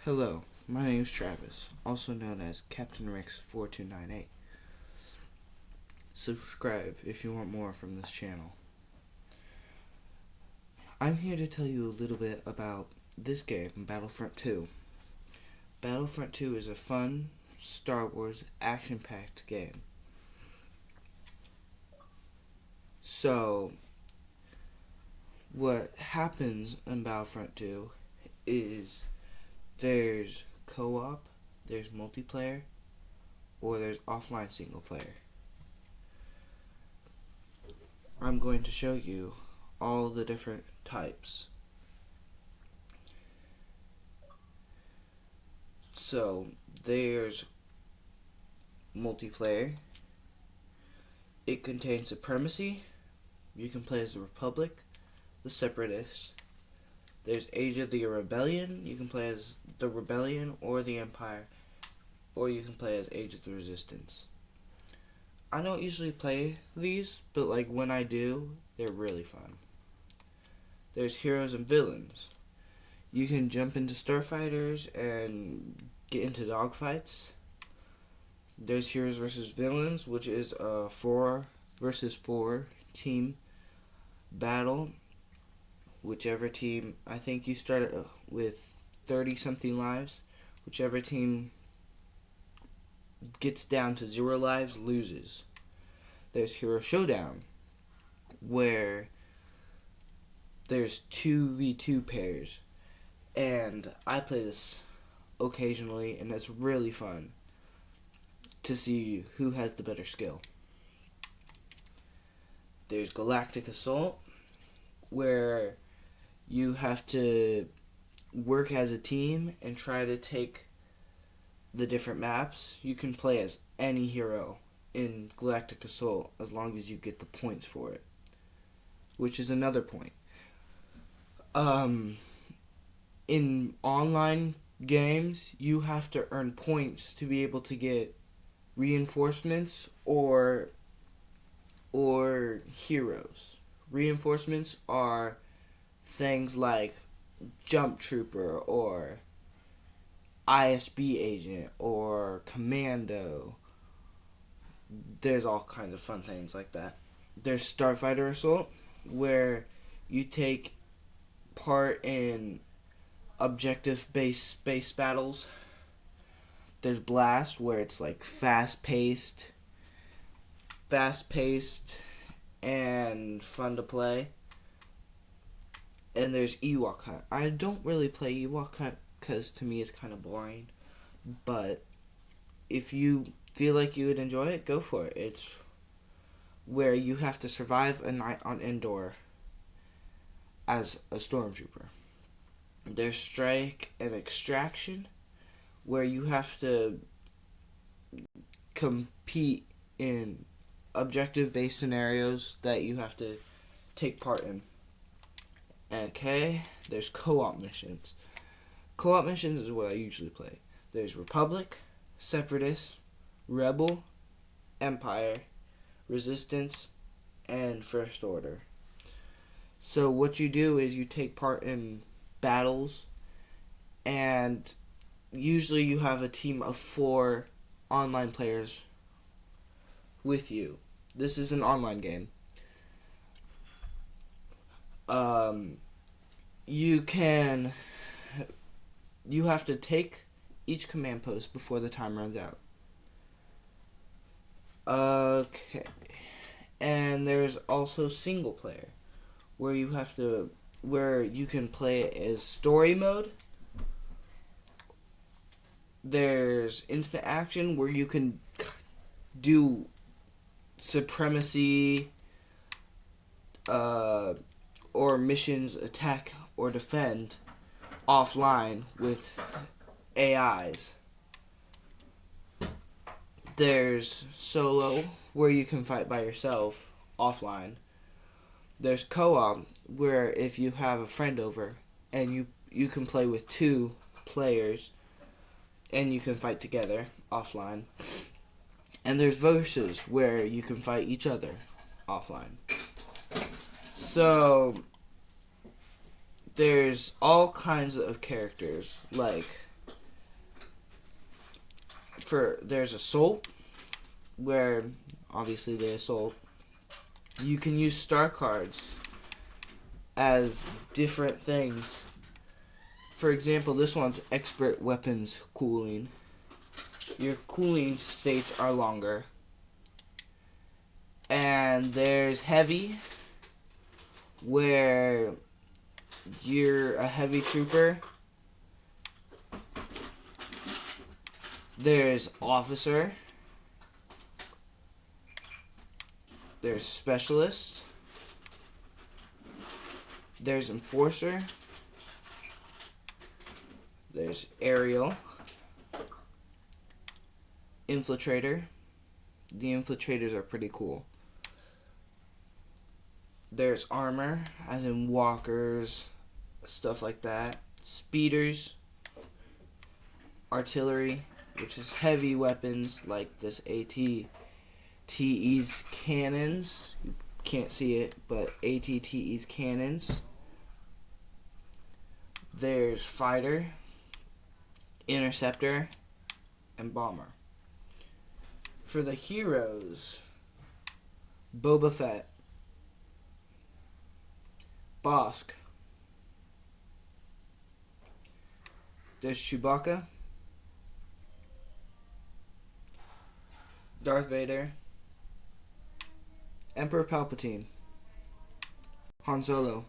Hello, my name's Travis, also known as Captain Rex 4298. Subscribe if you want more from this channel. I'm here to tell you a little bit about this game, Battlefront 2. Battlefront 2 is a fun, Star Wars, action-packed game. So, what happens in Battlefront 2 is there's co-op, there's multiplayer, or there's offline single player. I'm going to show you all the different types. So, there's multiplayer. It contains supremacy. You can play as the Republic, the Separatists. There's Age of the Rebellion. You can play as the Rebellion or the Empire. Or you can play as Age of the Resistance. I don't usually play these, but when I do, they're really fun. There's Heroes and Villains. You can jump into starfighters and get into dogfights. There's Heroes versus Villains, which is a 4 versus 4 team battle. Whichever team, I think you start with 30-something lives. Whichever team gets down to 0 lives loses. There's Hero Showdown, where there's 2v2 pairs. And I play this occasionally, and it's really fun to see who has the better skill. There's Galactic Assault, where you have to work as a team and try to take the different maps. You can play as any hero in Galactic Assault as long as you get the points for it, which is another point. In online games, you have to earn points to be able to get reinforcements or heroes. Reinforcements are things like Jump Trooper or ISB agent or Commando. There's all kinds of fun things like that. There's Starfighter Assault, where you take part in objective-based space battles. There's Blast, where it's fast-paced and fun to play. And there's Ewok Hunt. I don't really play Ewok Hunt because to me it's kind of boring. But if you feel like you would enjoy it, go for it. It's where you have to survive a night on Endor as a stormtrooper. There's Strike and Extraction, where you have to compete in objective-based scenarios that you have to take part in. Okay, there's co-op missions. Co-op missions is what I usually play. There's Republic, Separatist, Rebel, Empire, Resistance, and First Order. So what you do is you take part in battles, and usually you have a team of 4 online players with you. This is an online game. You have to take each command post before the time runs out. Okay. And there's also single player, where you can play it as story mode. There's instant action, where you can do supremacy or missions, attack or defend offline with AIs. There's solo, where you can fight by yourself offline. There's co-op, where if you have a friend over and you can play with 2 players and you can fight together offline. And there's versus, where you can fight each other offline. So there's all kinds of characters, like there's assault, where obviously they assault. You can use star cards as different things. For example, this one's expert weapons cooling. Your cooling states are longer. And there's heavy, where you're a heavy trooper. There's officer. There's specialist. There's enforcer. There's aerial. Infiltrator. The infiltrators are pretty cool. There's armor, as in walkers, stuff like that. Speeders. Artillery, which is heavy weapons like this AT-TE's cannons. You can't see it, but AT-TE's cannons. There's fighter, interceptor, and bomber. For the heroes, Boba Fett, Bosk, there's Chewbacca, Darth Vader, Emperor Palpatine, Han Solo.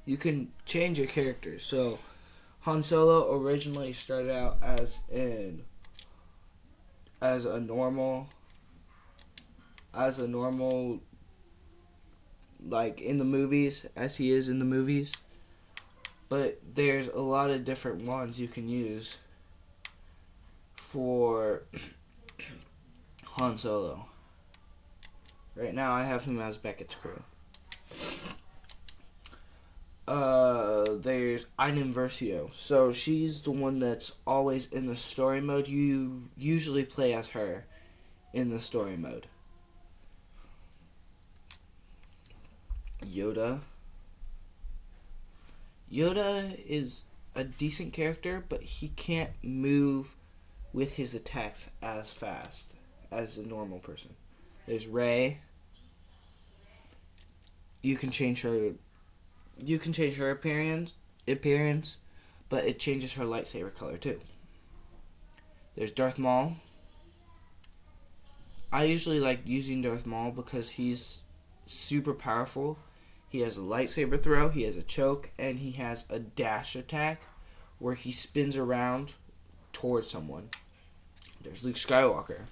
You can change your characters. So Han Solo originally started out as a normal like in the movies, as he is in the movies. But there's a lot of different ones you can use for Han Solo. Right now I have him as Beckett's crew. There's Iden Versio. So she's the one that's always in the story mode. You usually play as her in the story mode. Yoda. Yoda is a decent character, but he can't move with his attacks as fast as a normal person. There's Rey. You can change her appearance, but it changes her lightsaber color too. There's Darth Maul. I usually like using Darth Maul because he's super powerful. He has a lightsaber throw, he has a choke, and he has a dash attack where he spins around towards someone. There's Luke Skywalker.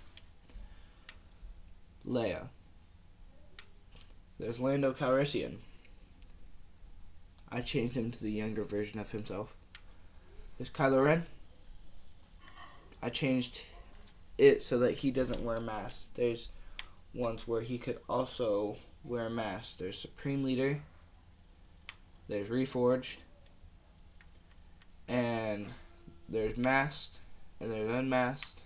Leia. There's Lando Calrissian. I changed him to the younger version of himself. There's Kylo Ren. I changed it so that he doesn't wear a mask. There's ones where he could also wear a mask. There's Supreme Leader. There's Reforged. And there's Masked. And there's Unmasked.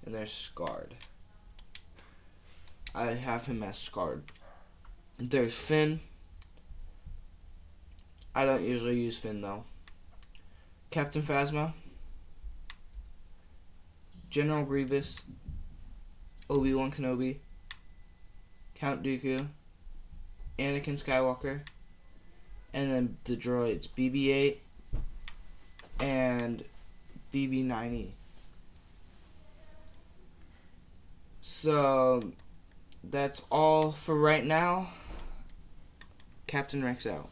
And there's Scarred. I have him as Scarred. There's Finn. I don't usually use Finn though. Captain Phasma. General Grievous. Obi-Wan Kenobi. Count Dooku. Anakin Skywalker. And then the droids BB-8 and BB-9E. So that's all for right now. Captain Rex out.